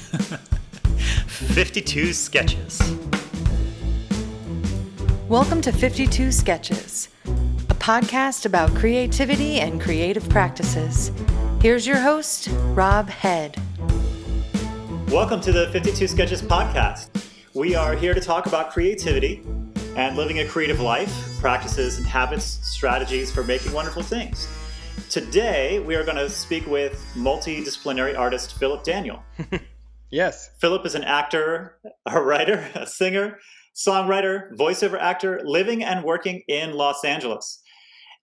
52 Sketches. Welcome to 52 Sketches, a podcast about creativity and creative practices. Here's your host, Rob Head. Welcome to the 52 Sketches podcast. We are here to talk about creativity and living a creative life, practices and habits, strategies for making wonderful things. Today, we are going to speak with multidisciplinary artist Phillip Daniel. Yes. Phillip is an actor, a writer, a singer, songwriter, voiceover actor, living and working in Los Angeles.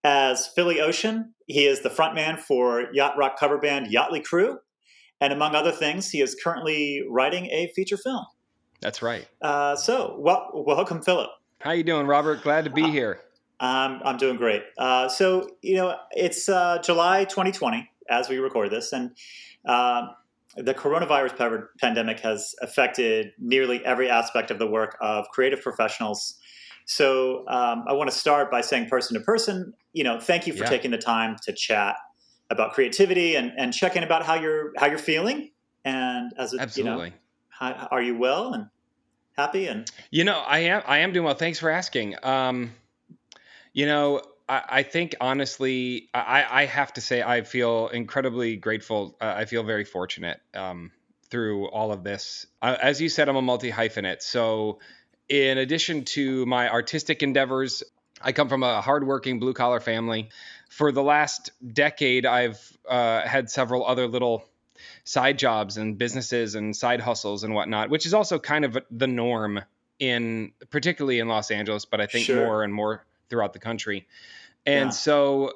As Philly Ocean, he is the frontman for yacht rock cover band Yächtley Crëw, and among other things, he is currently writing a feature film. That's right. Welcome, Phillip. How you doing, Robert? Glad to be here. I'm doing great. It's July 2020 as we record this, and the coronavirus pandemic has affected nearly every aspect of the work of creative professionals. So I want to start by saying, person to person, thank you for taking the time to chat about creativity and check in about how you're feeling. And Absolutely. Are you well and happy? And I am doing well. Thanks for asking. I think honestly, I have to say I feel incredibly grateful. I feel very fortunate through all of this. As you said, I'm a multi-hyphenate. So in addition to my artistic endeavors, I come from a hardworking blue-collar family. For the last decade, I've had several other little side jobs and businesses and side hustles and whatnot, which is also kind of the norm particularly in Los Angeles, but I think more and more throughout the country. And so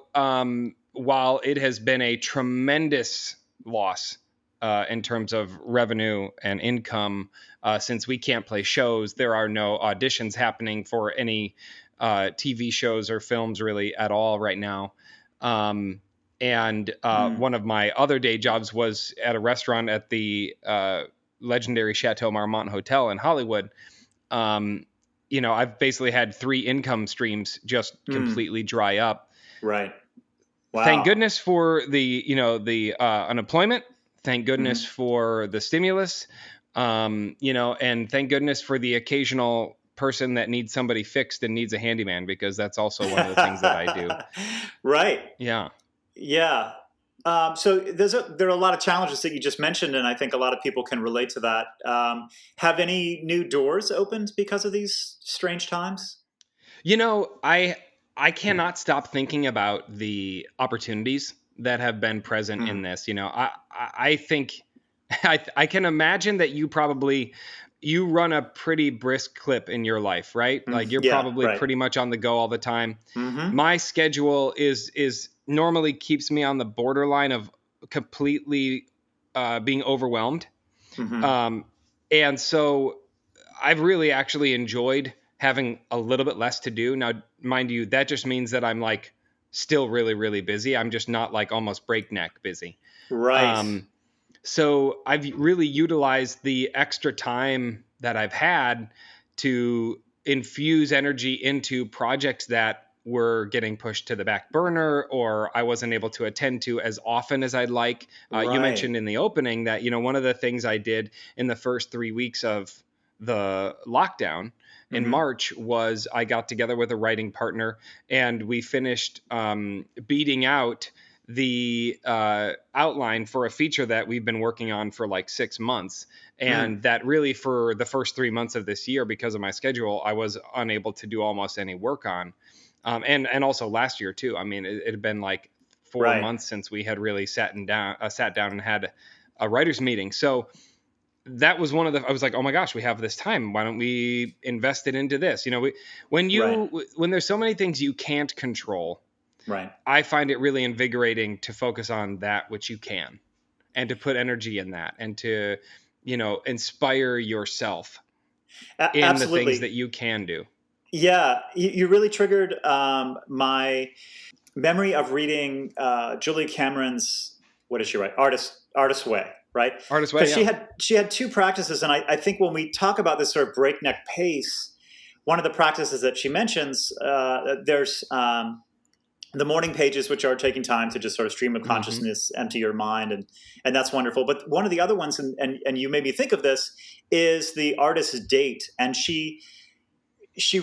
while it has been a tremendous loss in terms of revenue and income, since we can't play shows, there are no auditions happening for any TV shows or films really at all right now. One of my other day jobs was at a restaurant at the legendary Chateau Marmont Hotel in Hollywood. I've basically had 3 income streams just completely dry up. Right. Wow. Thank goodness for the unemployment. Thank goodness for the stimulus. And thank goodness for the occasional person that needs somebody fixed and needs a handyman, because that's also one of the things that I do. Right. Yeah. Yeah. So there are a lot of challenges that you just mentioned, and I think a lot of people can relate to that. Have any new doors opened because of these strange times? I cannot stop thinking about the opportunities that have been present in this. I think I can imagine that you run a pretty brisk clip in your life, right? Like you're probably pretty much on the go all the time. Mm-hmm. My schedule is normally keeps me on the borderline of completely being overwhelmed. Mm-hmm. And so I've really actually enjoyed having a little bit less to do. Now, mind you, that just means that I'm like still really, really busy. I'm just not like almost breakneck busy. Right. So I've really utilized the extra time that I've had to infuse energy into projects that were getting pushed to the back burner or I wasn't able to attend to as often as I'd like. You mentioned in the opening that, one of the things I did in the first 3 weeks of the lockdown in March was I got together with a writing partner and we finished beating out the outline for a feature that we've been working on for like 6 months. And that really for the first 3 months of this year, because of my schedule, I was unable to do almost any work on. And also last year too. I mean, it had been like 4 months since we had really sat down and had a writer's meeting. So that was I was like, oh my gosh, we have this time. Why don't we invest it into this? When there's so many things you can't control, right. I find it really invigorating to focus on that which you can and to put energy in that and to, inspire yourself in Absolutely. the things that you can do. Yeah, you really triggered my memory of reading Julia Cameron's, what did she write? Artist's Way, right? Artist's Way, yeah. She had 2 practices, and I think when we talk about this sort of breakneck pace, one of the practices that she mentions, there's the morning pages, which are taking time to just sort of stream of Mm-hmm. consciousness, empty your mind, and that's wonderful. But one of the other ones, and you made me think of this, is the artist's date, and she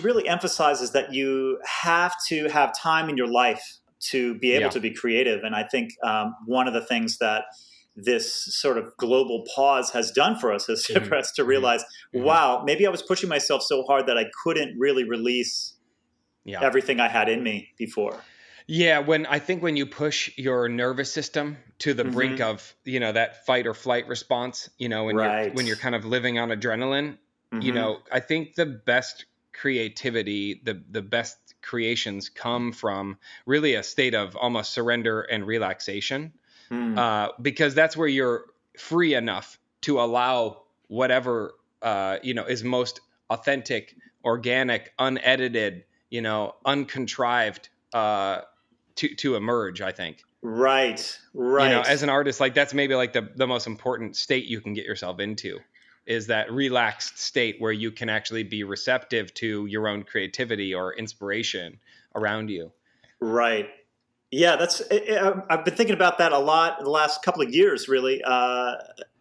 really emphasizes that you have to have time in your life to be able Yeah. to be creative. And I think one of the things that this sort of global pause has done for us is for us to realize, wow, maybe I was pushing myself so hard that I couldn't really release Yeah. everything I had in me before. Yeah, when you push your nervous system to the brink of, that fight or flight response, when Right. you're kind of living on adrenaline, I think the best creativity, the best creations come from really a state of almost surrender and relaxation, because that's where you're free enough to allow whatever is most authentic, organic, unedited, uncontrived, to emerge, I think. Right. As an artist, like that's maybe like the most important state you can get yourself into, is that relaxed state where you can actually be receptive to your own creativity or inspiration around you. Right. Yeah, I've been thinking about that a lot in the last couple of years, really.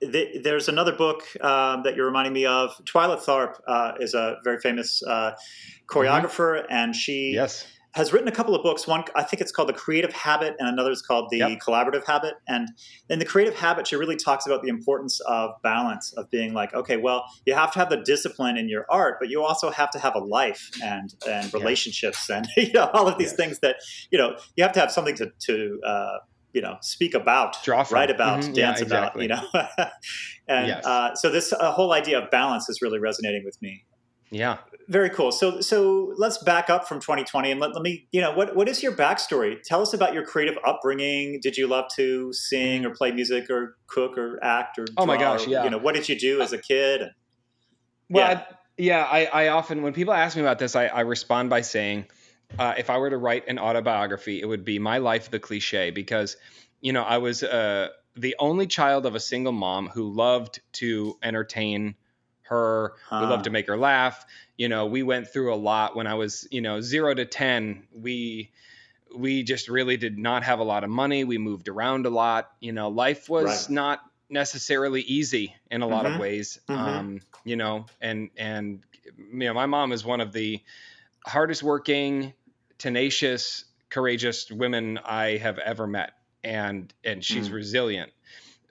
There's another book that you're reminding me of. Twyla Tharp is a very famous choreographer, and she has written a couple of books. One, I think it's called The Creative Habit, and another is called The Collaborative Habit. And in The Creative Habit, she really talks about the importance of balance, of being like, okay, well, you have to have the discipline in your art, but you also have to have a life and relationships and all of these things that you have to have something to speak about, write about, dance about, and so this whole idea of balance is really resonating with me. Yeah. Very cool. So let's back up from 2020 and let me, what is your backstory? Tell us about your creative upbringing. Did you love to sing or play music or cook or act or draw? Oh my gosh, yeah. What did you do as a kid? Well, I often, when people ask me about this, I respond by saying, if I were to write an autobiography, it would be My Life, the Cliche, because, I was the only child of a single mom who loved to entertain her. We loved to make her laugh. We went through a lot when I was, 0 to 10. We just really did not have a lot of money. We moved around a lot. Life was not necessarily easy in a lot of ways. And my mom is one of the hardest working, tenacious, courageous women I have ever met. And she's resilient.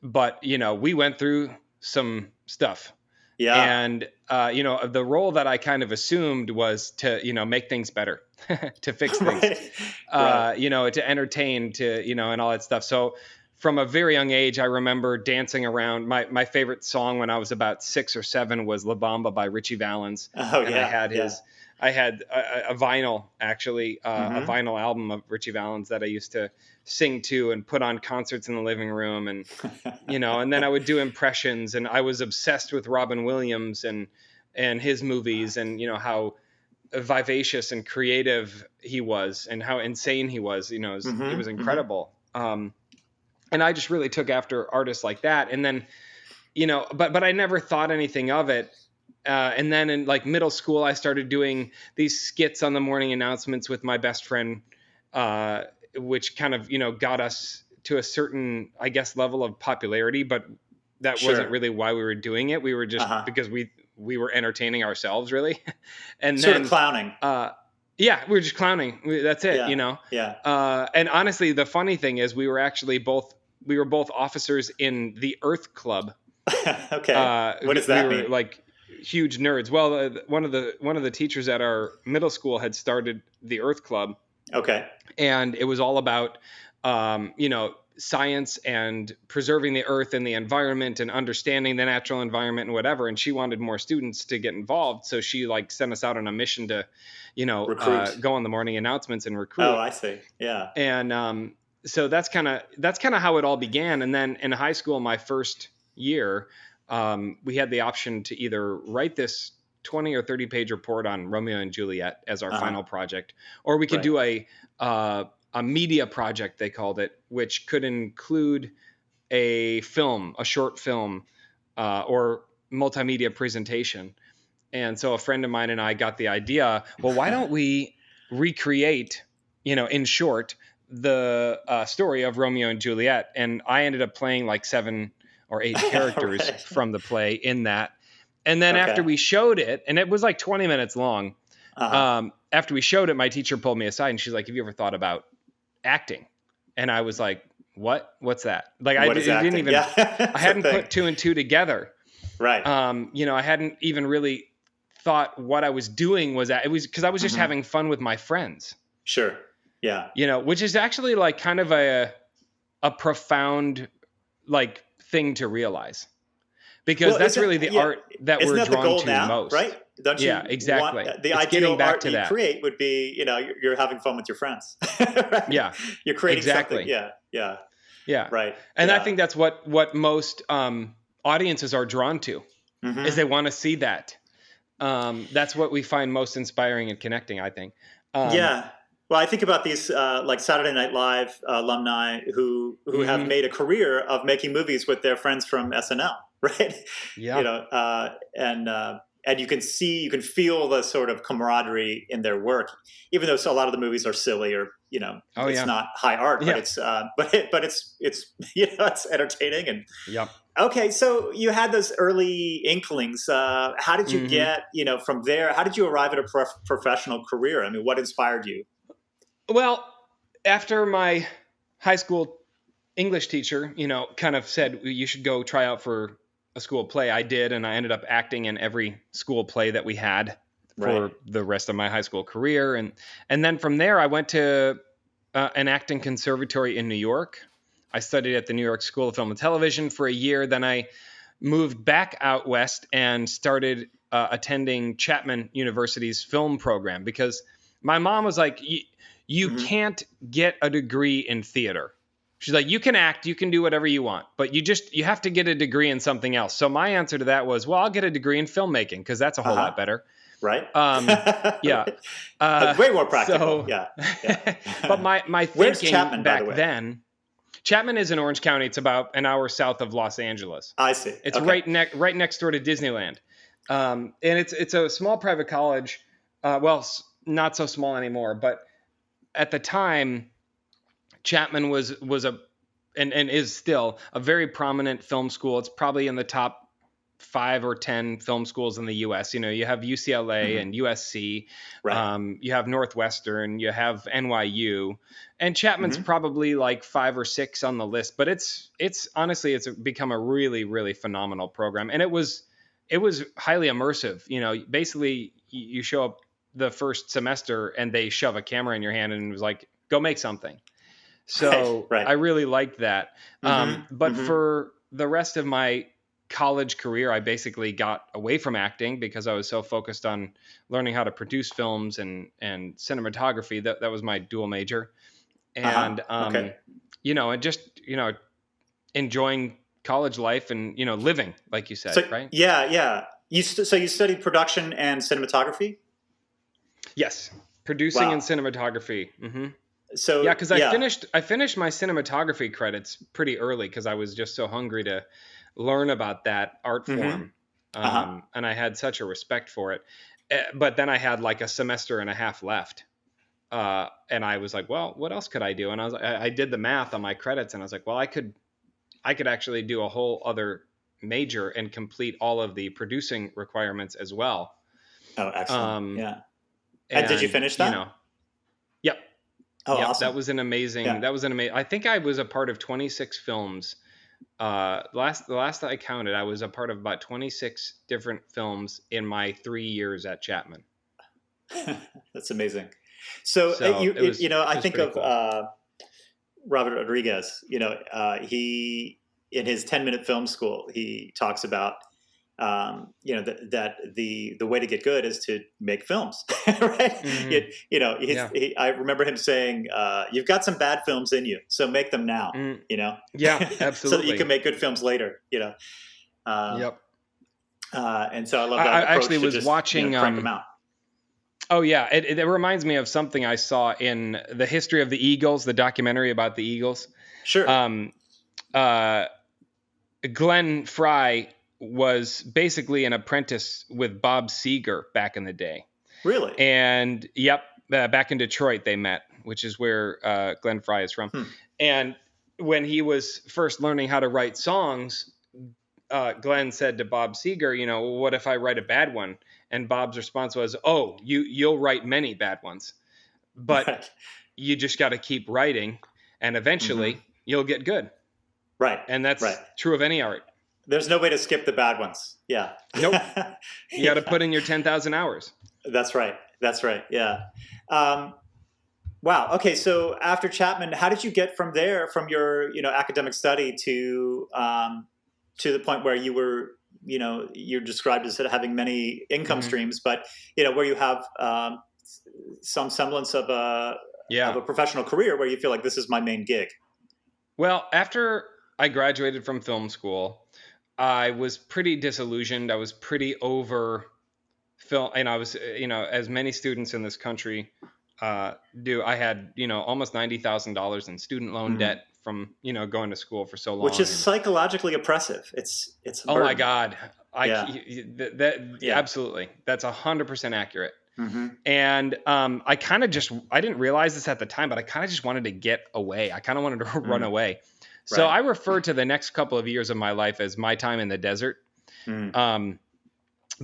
But, we went through some stuff. Yeah. And, the role that I kind of assumed was to, make things better, to fix things, to entertain, and all that stuff. So from a very young age, I remember dancing around. My favorite song when I was about 6 or 7 was La Bamba by Richie Valens. Oh, and yeah. I had a vinyl, actually, a vinyl album of Richie Valens that I used to sing to and put on concerts in the living room. And, and then I would do impressions, and I was obsessed with Robin Williams and his movies, and, how vivacious and creative he was and how insane he was, it was incredible. And I just really took after artists like that. And then, but I never thought anything of it. And then in like middle school, I started doing these skits on the morning announcements with my best friend, which kind of, got us to a certain, I guess, level of popularity, but that wasn't really why we were doing it. We were just because we were entertaining ourselves, really. And sort then of clowning. We were just clowning. That's it, Yeah. And honestly, the funny thing is we were both officers in the Earth Club. Okay. What does that mean? We were like huge nerds. Well, one of the teachers at our middle school had started the Earth Club. Okay. And it was all about, science and preserving the earth and the environment and understanding the natural environment and whatever. And she wanted more students to get involved. So she sent us out on a mission to, go on the morning announcements and recruit. Oh, I see. Yeah. And, so that's kind of how it all began. And then in high school, my first year, we had the option to either write this 20 or 30 page report on Romeo and Juliet as our final project, or we could do a media project, they called it, which could include a short film, or multimedia presentation. And so a friend of mine and I got the idea, well, why don't we recreate, in short, the story of Romeo and Juliet. And I ended up playing like 7 or 8 characters Right. from the play in that. And then after Okay. we showed it, and it was like 20 minutes long, after we showed it, my teacher pulled me aside and she's like, "Have you ever thought about acting?" And I was like, "What? What's that?" Like What is acting? didn't even, Yeah. I hadn't put 2 and 2 together. Right. I hadn't even really thought what I was doing was that it was because I was just having fun with my friends. Sure. Yeah. Which is actually like kind of a profound like thing to realize, because that's really the art that Isn't we're that the drawn goal to now, most. right? Don't you? Yeah, exactly. Want, the It's ideal getting back art to you that. create would be, you're having fun with your friends. Right? Yeah, You're creating exactly. something. Yeah. Yeah. Yeah. Right. And yeah. I think that's what most audiences are drawn to, is they want to see that. That's what we find most inspiring and connecting, I think. Yeah. Well, I think about these like Saturday Night Live alumni who have made a career of making movies with their friends from SNL, right? Yeah. And you can feel the sort of camaraderie in their work, even though a lot of the movies are silly or it's not high art, but it's it's entertaining and. Yep. Okay, so you had those early inklings. How did you get, from there? How did you arrive at a professional career? I mean, what inspired you? Well, after my high school English teacher, kind of said you should go try out for a school play, I did, and I ended up acting in every school play that we had for the rest of my high school career, and then from there I went to an acting conservatory in New York. I studied at the New York School of Film and Television for a year. Then I moved back out west and started attending Chapman University's film program, because my mom was like, you can't get a degree in theater. She's like, you can act, you can do whatever you want, but you have to get a degree in something else. So my answer to that was, well, I'll get a degree in filmmaking, because that's a whole lot better. Right. Yeah. Way more practical. So, yeah. But my thinking Chapman, back then, Chapman is in Orange County. It's about an hour south of Los Angeles. I see. It's right next door to Disneyland. And it's a small private college. Well, not so small anymore, but at the time, Chapman was and is still a very prominent film school. It's probably in the top 5 or 10 film schools in the U.S. You have UCLA and USC. Right. You have Northwestern. You have NYU, and Chapman's probably like 5 or 6 on the list. But it's honestly, it's become a really, really phenomenal program, and it was highly immersive. Basically you show up the first semester and they shove a camera in your hand and it was like, go make something. So I really liked that. But for the rest of my college career, I basically got away from acting because I was so focused on learning how to produce films and cinematography. That was my dual major. And, and just, enjoying college life and, living, like you said, so, right? Yeah. So you studied production and cinematography? Yes. Producing and cinematography. So yeah, because I finished my cinematography credits pretty early because I was just so hungry to learn about that art form, and I had such a respect for it. But then I had like a semester and a half left, and I was like, well, what else could I do? And I did the math on my credits, and I was like, well, I could actually do a whole other major and complete all of the producing requirements as well. Oh, excellent! Yeah. And did you finish that? Yep. Oh, yep, awesome. That was an amazing. I think I was a part of 26 films. The last I counted, I was a part of about 26 different films in my 3 years at Chapman. That's amazing. So I think of cool. Robert Rodriguez. He in his 10-minute film school, he talks about that the way to get good is to make films, right? I remember him saying, "You've got some bad films in you, so make them now." Yeah, absolutely. So that you can make good films later. Yep. And so I love that. I actually was watching. Crank them out. Oh yeah, it reminds me of something I saw in The History of the Eagles, the documentary about the Eagles. Sure. Glenn Frey was basically an apprentice with Bob Seger back in the day. Really? And back in Detroit they met which is where Glenn Frey is from. Hmm. And when he was first learning how to write songs, Glenn said to Bob Seger, what if I write a bad one? And Bob's response was, oh, you'll write many bad ones, but Right. you just got to keep writing, and eventually you'll get good. Right. And that's right. true of any art. There's no way to skip the bad ones. Yeah. Nope. You got to put in your 10,000 hours. That's right. Yeah. Wow. Okay. So after Chapman, how did you get from there, from your academic study to the point where you were, you're described as having many income streams, but where you have some semblance of a professional career where you feel like this is my main gig? Well, after I graduated from film school, I was pretty disillusioned. I was pretty over film, and I was, as many students in this country do. I had, almost $90,000 in student loan debt from, going to school for so long. Which is psychologically oppressive. It's a oh burden. my God. Yeah. Absolutely. That's 100% accurate. Mm-hmm. And I didn't realize this at the time, but I kind of just wanted to get away. I kind of wanted to run away. So Right. I refer to the next couple of years of my life as my time in the desert.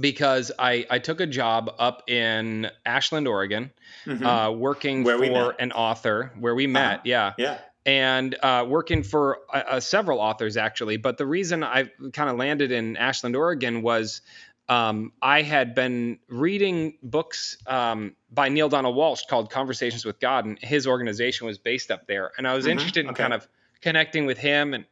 Because I took a job up in Ashland, Oregon, working for an author where we met. Yeah. And working for several authors, actually. But the reason I kind of landed in Ashland, Oregon was I had been reading books by Neil Donald Walsh called Conversations with God, and his organization was based up there. And I was interested in kind of connecting with him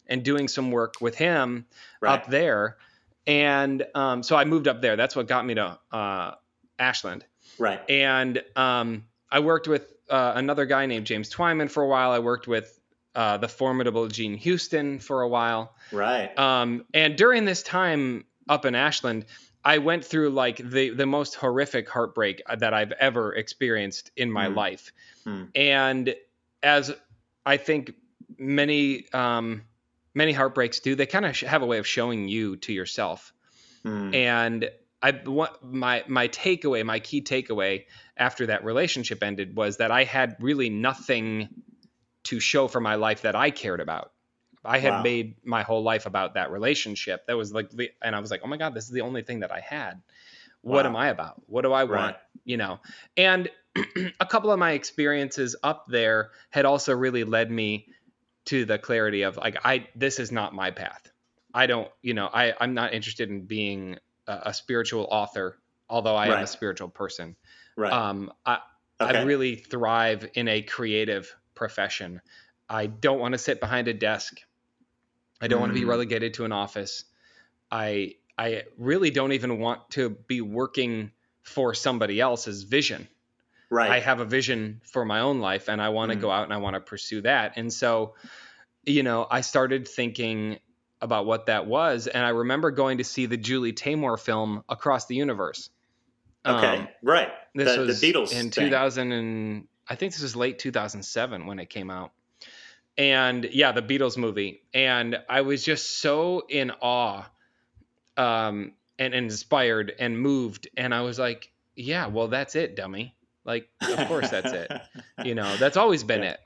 and doing some work with him up there. And so I moved up there. That's what got me to Ashland. Right. And I worked with another guy named James Twyman for a while. I worked with the formidable Gene Houston for a while. Right. And during this time up in Ashland, I went through like the most horrific heartbreak that I've ever experienced in my life. And as I think many heartbreaks do, they kind of have a way of showing you to yourself. And my key takeaway after that relationship ended was that I had really nothing to show for my life that I cared about. I had made my whole life about that relationship. That was like, and I was like, oh my God, this is the only thing that I had. What am I about? What do I want? And a couple of my experiences up there had also really led me to the clarity of like, this is not my path. I don't, I'm not interested in being a spiritual author, although I am a spiritual person. Right. I really thrive in a creative profession. I don't want to sit behind a desk. I don't want to be relegated to an office. I really don't even want to be working for somebody else's vision. Right. I have a vision for my own life, and I want to go out and I want to pursue that. And so, I started thinking about what that was. And I remember going to see the Julie Taymor film Across the Universe. Okay. Right. This was the Beatles in thing. 2000, and I think this was late 2007 when it came out. And the Beatles movie. And I was just so in awe, and inspired and moved. And I was like, yeah, well, that's it, dummy. Like, of course that's it. That's always been it.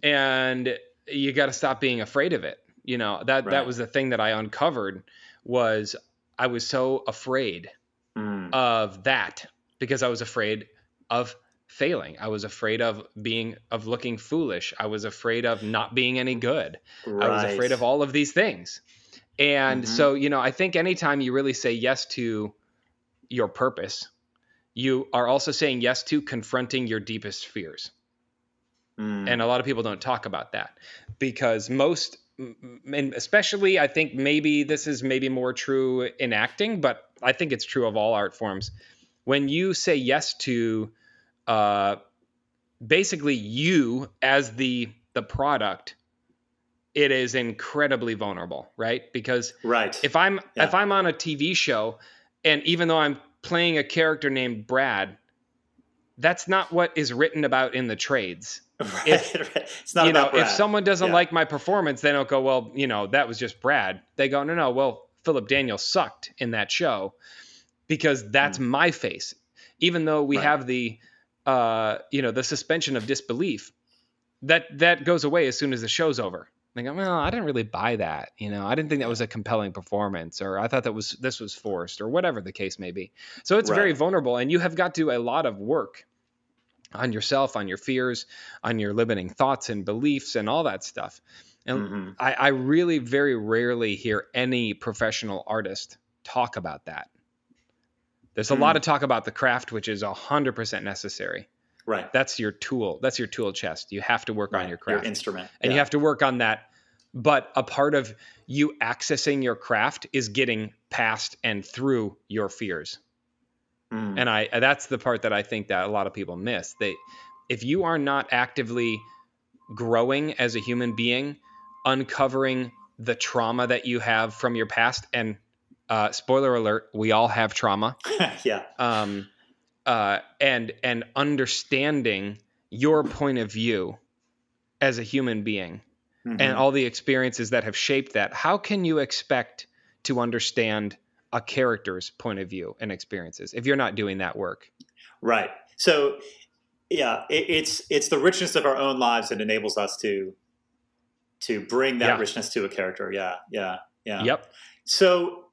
And you got to stop being afraid of it. That was the thing that I uncovered, was I was so afraid of that because I was afraid of failing. I was afraid of looking foolish. I was afraid of not being any good. Right. I was afraid of all of these things. And so, I think anytime you really say yes to your purpose, you are also saying yes to confronting your deepest fears. And a lot of people don't talk about that because most, and especially I think maybe this is maybe more true in acting, but I think it's true of all art forms. When you say yes to basically you as the product, it is incredibly vulnerable, right? Because if I'm on a TV show, and even though I'm playing a character named Brad, that's not what is written about in the trades. It's not about Brad. If someone doesn't like my performance, they don't go, well, that was just Brad. They go, no, well, Phillip Daniel sucked in that show because that's my face. Even though we have the the suspension of disbelief, that goes away as soon as the show's over. Like, well, I didn't really buy that. I didn't think that was a compelling performance, or I thought this was forced, or whatever the case may be. So it's very vulnerable, and you have got to do a lot of work on yourself, on your fears, on your limiting thoughts and beliefs and all that stuff. And I really very rarely hear any professional artist talk about that. There's a lot of talk about the craft, which is 100% necessary. Right. That's your tool. That's your tool chest. You have to work on your craft. Your instrument. And you have to work on that. But a part of you accessing your craft is getting past and through your fears. And that's the part that I think that a lot of people miss. If you are not actively growing as a human being, uncovering the trauma that you have from your past, and spoiler alert, we all have trauma. Yeah. And understanding your point of view as a human being and all the experiences that have shaped that, how can you expect to understand a character's point of view and experiences if you're not doing that work? Right. So, yeah, it's the richness of our own lives that enables us to bring that richness to a character. Yeah. Yep. So,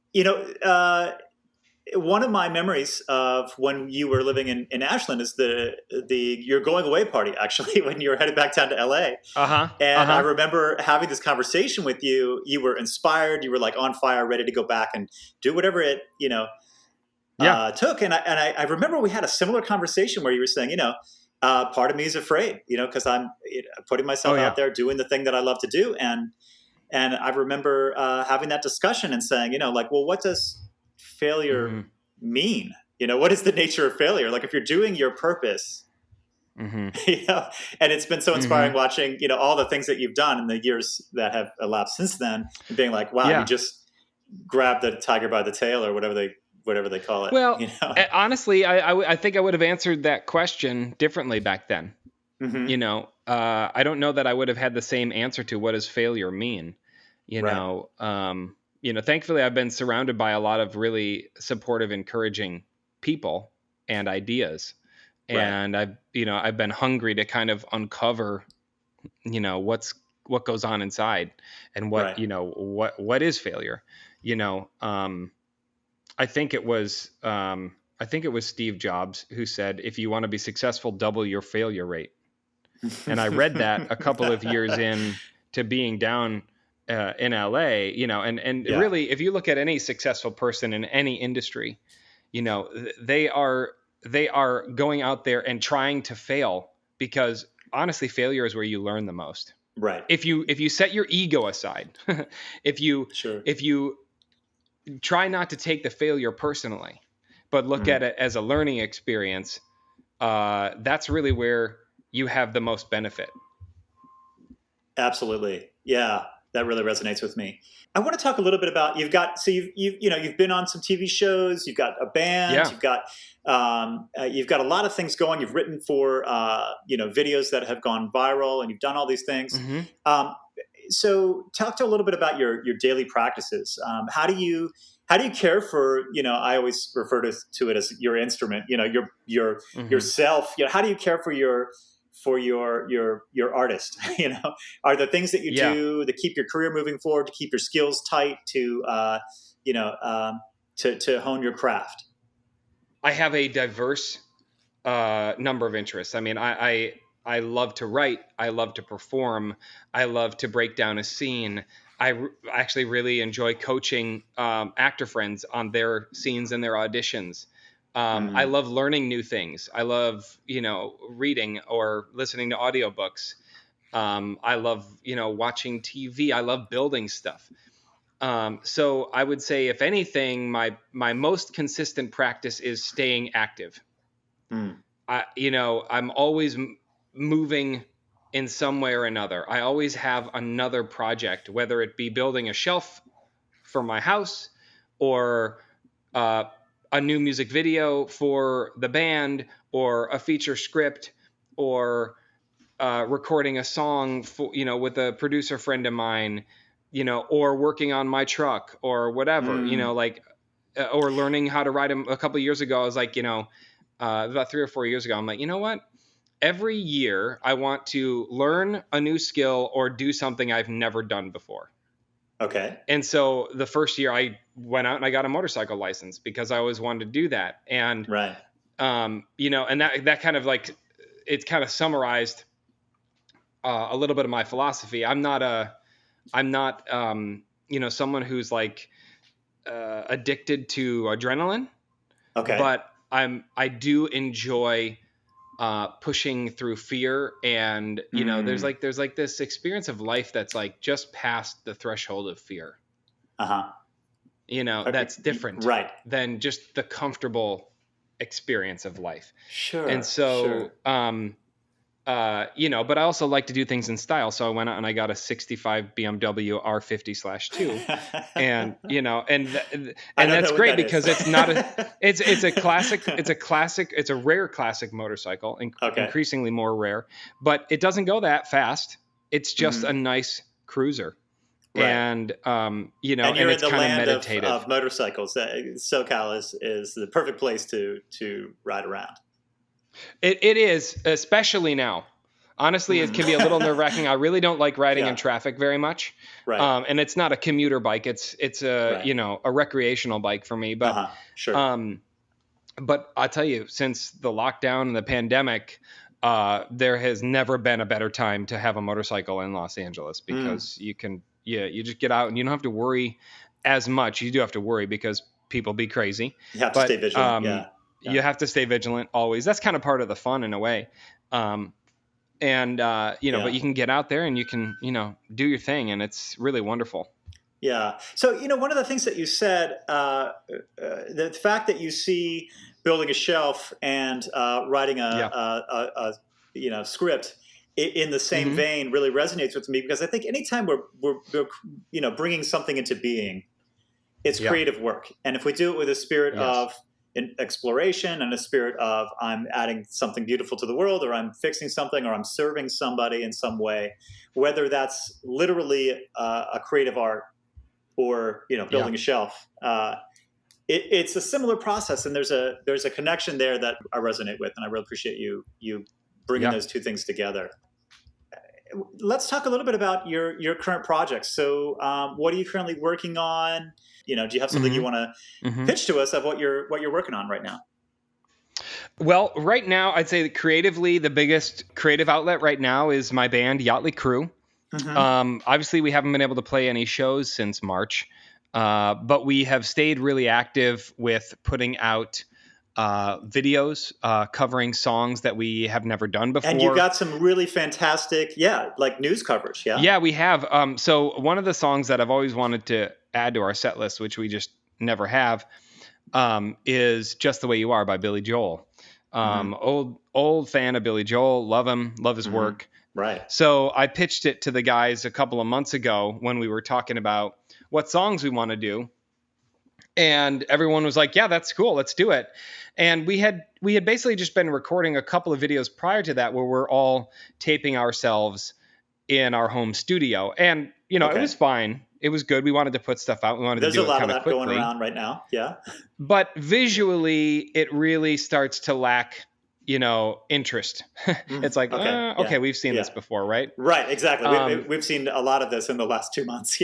one of my memories of when you were living in Ashland is your going away party, actually, when you were headed back down to LA. I remember having this conversation with you. You were inspired. You were like on fire, ready to go back and do whatever it, took. And I remember we had a similar conversation where you were saying, part of me is afraid, because I'm putting myself out there, doing the thing that I love to do. And I remember having that discussion and saying, well, what does failure mean? What is the nature of failure? Like, if you're doing your purpose, and it's been so inspiring watching, all the things that you've done in the years that have elapsed since then, and being like, wow, you just grabbed the tiger by the tail, or whatever they call it. Well, honestly, I think I would have answered that question differently back then. I don't know that I would have had the same answer to what does failure mean. Thankfully I've been surrounded by a lot of really supportive, encouraging people and ideas. And I've been hungry to kind of uncover, what goes on inside, and what is failure. I think it was Steve Jobs who said, if you want to be successful, double your failure rate. And I read that a couple of years in to being down in LA, really, if you look at any successful person in any industry, they are going out there and trying to fail, because honestly, failure is where you learn the most. Right. If you set your ego aside, if you try not to take the failure personally, but look at it as a learning experience, that's really where you have the most benefit. Absolutely. Yeah. That really resonates with me. I want to talk a little bit about, you've been on some TV shows, you've got a band, you've got a lot of things going. You've written for, videos that have gone viral, and you've done all these things. So talk to a little bit about your daily practices. How do you care for, I always refer to it as your instrument, yourself. How do you care for your artist? Are there things that you do to keep your career moving forward, to keep your skills tight, to hone your craft? I have a diverse number of interests. I mean, I love to write. I love to perform. I love to break down a scene. I actually really enjoy coaching actor friends on their scenes and their auditions. I love learning new things. I love, reading or listening to audiobooks. I love, watching TV. I love building stuff. So I would say, if anything, my most consistent practice is staying active. I'm always moving in some way or another. I always have another project, whether it be building a shelf for my house, or a new music video for the band, or a feature script, or recording a song for, with a producer friend of mine, or working on my truck, or whatever, or learning how to ride a couple of years ago. I was like, about 3 or 4 years ago. I'm like, you know what? Every year I want to learn a new skill or do something I've never done before. Okay. And so the first year I went out and I got a motorcycle license because I always wanted to do that. And, Right. you know, and that kind of like, it's kind of summarized a little bit of my philosophy. I'm not, you know, someone who's like addicted to adrenaline, Okay. but I do enjoy pushing through fear. And, you know, there's like this experience of life that's like just past the threshold of fear. Uh-huh. You know, that's different Right. than just the comfortable experience of life. Sure. And so, sure. you know, but I also like to do things in style. So I went out and I got a 65 BMW R50/2 and, you know, and that's great because it's not it's a classic, it's a rare classic motorcycle, increasingly more rare, but it doesn't go that fast. It's just a nice cruiser. Right. And, you know, and you're it's in the kind land of meditative. Of motorcycles. SoCal is the perfect place to ride around. It is, especially now. Honestly, it can be a little nerve-wracking. I really don't like riding in traffic very much. Right. And it's not a commuter bike. It's a you know, a recreational bike for me. But sure. But I tell you, since the lockdown and the pandemic, there has never been a better time to have a motorcycle in Los Angeles because you can you just get out and you don't have to worry as much. You do have to worry because people be crazy. You have to stay vigilant. You have to stay vigilant always. That's kind of part of the fun in a way. And, you know, but you can get out there and you can, you know, do your thing, and it's really wonderful. Yeah. So, you know, one of the things that you said, the fact that you see building a shelf and writing a you know, script in the same vein really resonates with me, because I think anytime we're you know, bringing something into being, it's creative work. And if we do it with a spirit of exploration and a spirit of I'm adding something beautiful to the world, or I'm fixing something, or I'm serving somebody in some way, whether that's literally a creative art or, you know, building a shelf, it's a similar process. And there's a connection there that I resonate with, and I really appreciate you bringing those two things together. Let's talk a little bit about your current projects. So, what are you currently working on? You know, do you have something you want to pitch to us of what you're working on right now? Well, right now, I'd say that creatively, the biggest creative outlet right now is my band, Yächtley Crëw. Obviously, we haven't been able to play any shows since March, but we have stayed really active with putting out videos covering songs that we have never done before. And you got some really fantastic, like news coverage. Yeah, we have. So one of the songs that I've always wanted to add to our set list, which we just never have, is Just the Way You Are by Billy Joel. Old fan of Billy Joel. Love him. Love his work. Right. So I pitched it to the guys a couple of months ago when we were talking about what songs we want to do. And everyone was like, yeah, that's cool. Let's do it. And we had basically just been recording a couple of videos prior to that where we're all taping ourselves in our home studio. And, you know, it was fine. It was good. We wanted to put stuff out. We wanted to do it kind of quickly. There's a lot of that going around right now. Yeah. But visually, it really starts to lack, you know, interest. It's like, okay, we've seen this before, right? Right, exactly. We've seen a lot of this in the last 2 months.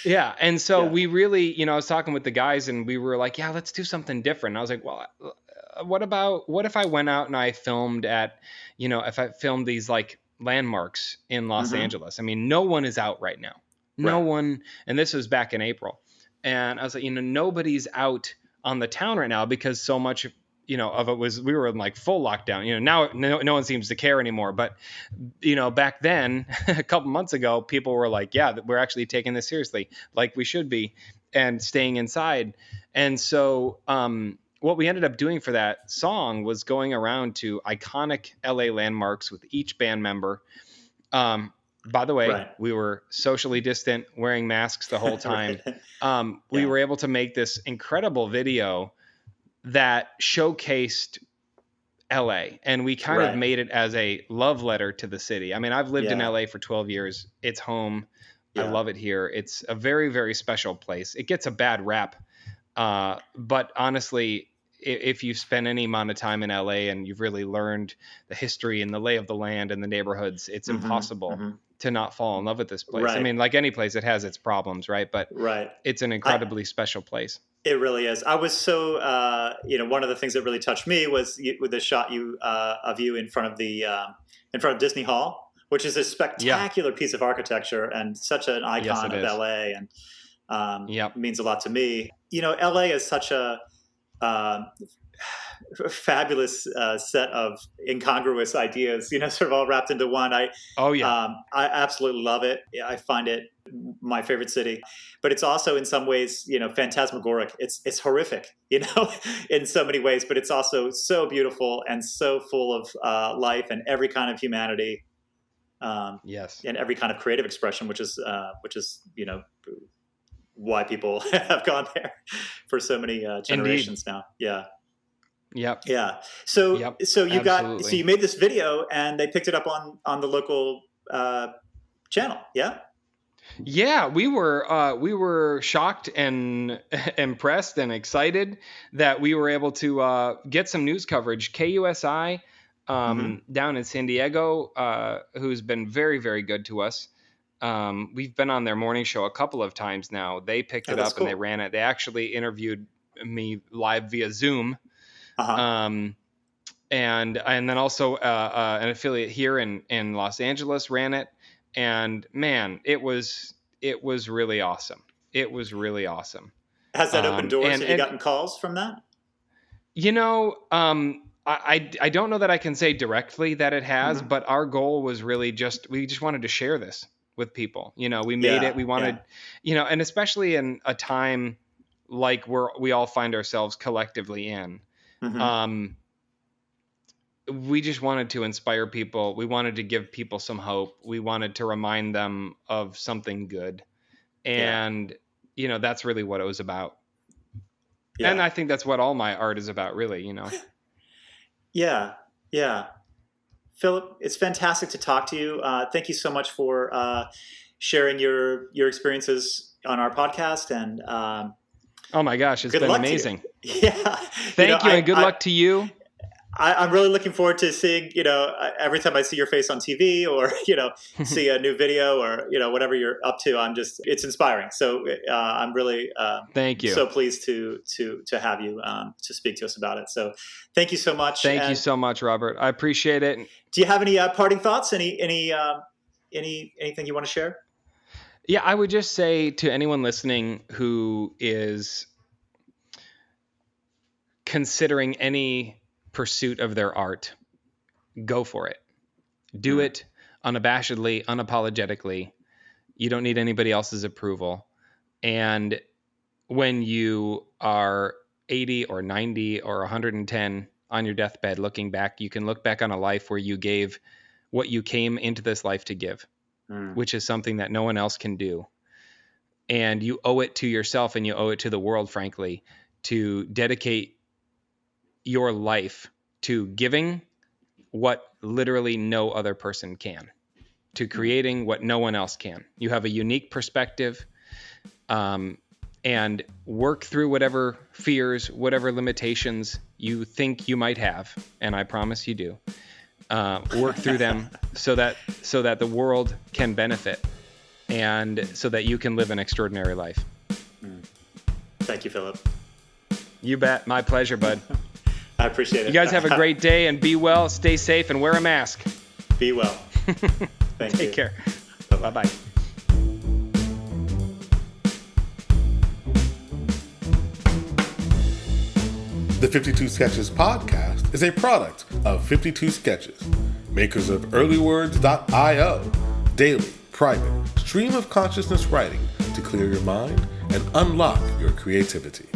Yeah. And so we really, you know, I was talking with the guys and we were like, yeah, let's do something different. And I was like, well, what if I went out and I filmed if I filmed these like landmarks in Los Angeles? I mean, no one is out right now. No one. And this was back in April. And I was like, you know, nobody's out on the town right now because so much, you know, of it was, we were in like full lockdown. You know, now no one seems to care anymore. But, you know, back then, a couple months ago, people were like, yeah, we're actually taking this seriously, like we should be, and staying inside. And so what we ended up doing for that song was going around to iconic LA landmarks with each band member. By the way, we were socially distant, wearing masks the whole time. We were able to make this incredible video that showcased LA, and we kind of made it as a love letter to the city. I mean, I've lived in LA for 12 years. It's home. I love it here. It's a very, very special place. It gets a bad rap. But honestly, if you've spent any amount of time in LA and you've really learned the history and the lay of the land and the neighborhoods, it's impossible to not fall in love with this place. Right. I mean, like any place, it has its problems, right? But it's an incredibly special place. It really is. I was so, one of the things that really touched me was with the shot of you in front of Disney Hall, which is a spectacular piece of architecture and such an icon of LA, and means a lot to me. LA is such a fabulous set of incongruous ideas, sort of all wrapped into one. I absolutely love it. I find it my favorite city, but it's also in some ways, phantasmagoric. It's horrific, in so many ways, but it's also so beautiful and so full of life and every kind of humanity. And every kind of creative expression, which is why people have gone there for so many generations now. Yeah. Yep. Yeah. So you made this video and they picked it up on the local channel. Yeah. Yeah, we were shocked and impressed and excited that we were able to get some news coverage. KUSI down in San Diego, who's been very, very good to us. We've been on their morning show a couple of times now. They picked it up and they ran it. They actually interviewed me live via Zoom. And then also an affiliate here in Los Angeles ran it. And man, it was really awesome. It was really awesome. Has that opened doors? Have you gotten calls from that? I don't know that I can say directly that it has, but our goal was really we just wanted to share this with people. We made it. We wanted, and especially in a time like we all find ourselves collectively in, we just wanted to inspire people. We wanted to give people some hope. We wanted to remind them of something good. And, that's really what it was about. Yeah. And I think that's what all my art is about, really, Yeah. Yeah. Phillip, it's fantastic to talk to you. Thank you so much for sharing your experiences on our podcast. And oh my gosh, it's been amazing. Yeah. Thank you, and good luck to you. I'm really looking forward to seeing, every time I see your face on TV or, see a new video or, whatever you're up to, it's inspiring. So I'm really thank you. So pleased to have you to speak to us about it. So thank you so much. Thank you so much, Robert. I appreciate it. Do you have any parting thoughts? Anything you want to share? Yeah, I would just say to anyone listening who is considering any pursuit of their art, go for it. Do it unabashedly, unapologetically. You don't need anybody else's approval. And when you are 80 or 90 or 110 on your deathbed looking back, you can look back on a life where you gave what you came into this life to give, which is something that no one else can do. And you owe it to yourself and you owe it to the world, frankly, to dedicate your life to giving what literally no other person can, to creating what no one else can. You have a unique perspective, and work through whatever fears, whatever limitations you think you might have, and I promise you do. Work through them so that the world can benefit, and so that you can live an extraordinary life. Thank you, Phillip. You bet. My pleasure, bud. I appreciate it. You guys have a great day and be well, stay safe, and wear a mask. Be well. Thank you. Take care. Bye-bye. The 52 Sketches podcast is a product of 52 Sketches, makers of earlywords.io, daily, private, stream of consciousness writing to clear your mind and unlock your creativity.